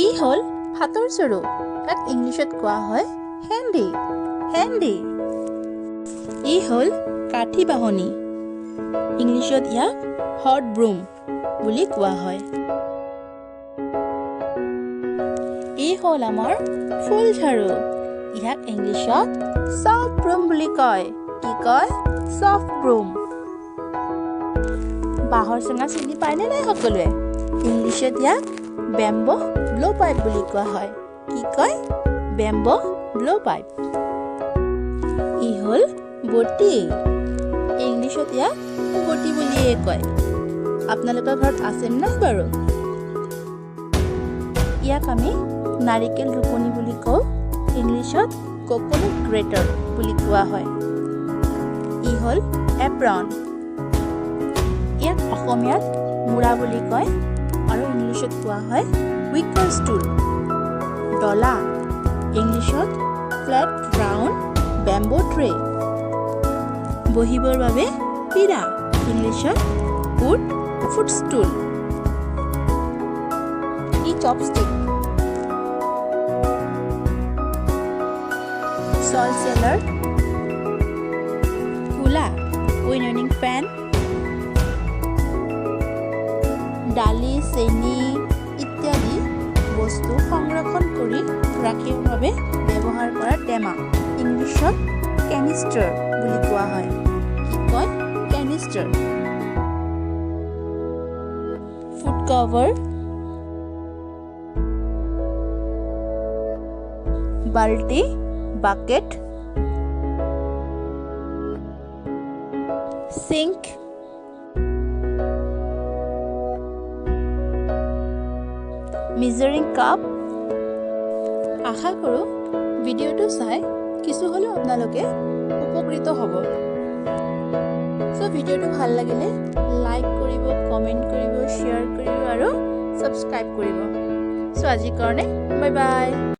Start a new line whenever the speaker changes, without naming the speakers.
ই হ'ল হাতৰ চৰু, তাক ইংলিছত কোৱা হয় হেণ্ডি। হেণ্ডি। ই হ'ল কাঠি বাহনী, ইংলিছত ইয়াক হট ব্ৰুম বুলি কোৱা হয়। ই হ'ল আমাৰ ফুল ঝাৰু, ইয়াক ইংলিছত চফ্ট ব্ৰুম বুলি কয়। কি কয়? চফ্ট ব্ৰুম। বাঁহৰ চুঙা চিনি পায়নে নাই সকলোৱে? ইংলিছত ইয়াক বেম্বো ব্লো পাইপ বুলি কোৱা হয়। কি কয়? Bamboo blow pipe. ই হ'ল বটি, ইংলিছত ইয়াক বটি বুলিয়ে কয়। আপোনালোকৰ ঘৰত আছে নাই বাৰু? ইয়াক আমি নাৰিকেল ৰুকনি বুলি কওঁ, ইংলিছত কোকোনাট গ্ৰেটাৰ বুলি কোৱা হয়। ই হ'ল এপ্ৰন, ইয়াক অসমীয়াত মূৰা বুলি কয় আৰু ইংলিছত কোৱা হয় উইকাৰ ষ্টুল। ডলা, ইংলিছত ফ্লেট ৰাউণ্ড বেম্বো ট্ৰে। বহিবৰ বাবে পীৰা, ইংলিছত উড ফুটষ্টুল। ই চপষ্টিক, সল্ট চেলাৰ, কুলা উইননিং পেন, দালি চেনি ইত্যাদি বস্তু সংৰক্ষণ কৰি ৰাখিবৰ বাবে ব্যৱহাৰ কৰা টেমা, ইংলিছত কেনিষ্টাৰ বুলি কোৱা হয়। কি কয়? কেনিষ্টাৰ। ফুড কভাৰ, বাল্টি বাকেট, সিংক, মেজাৰিং কাপ। আশা কৰোঁ ভিডিঅ'টো চাই কিছু হ'লেও আপোনালোকে উপকৃত হ'ব। ভিডিঅ'টো ভাল লাগিলে লাইক কৰিব, কমেণ্ট কৰিব, শ্বেয়াৰ কৰিব আৰু ছাবস্ক্ৰাইব কৰিব। আজিৰ কাৰণে বাই বাই।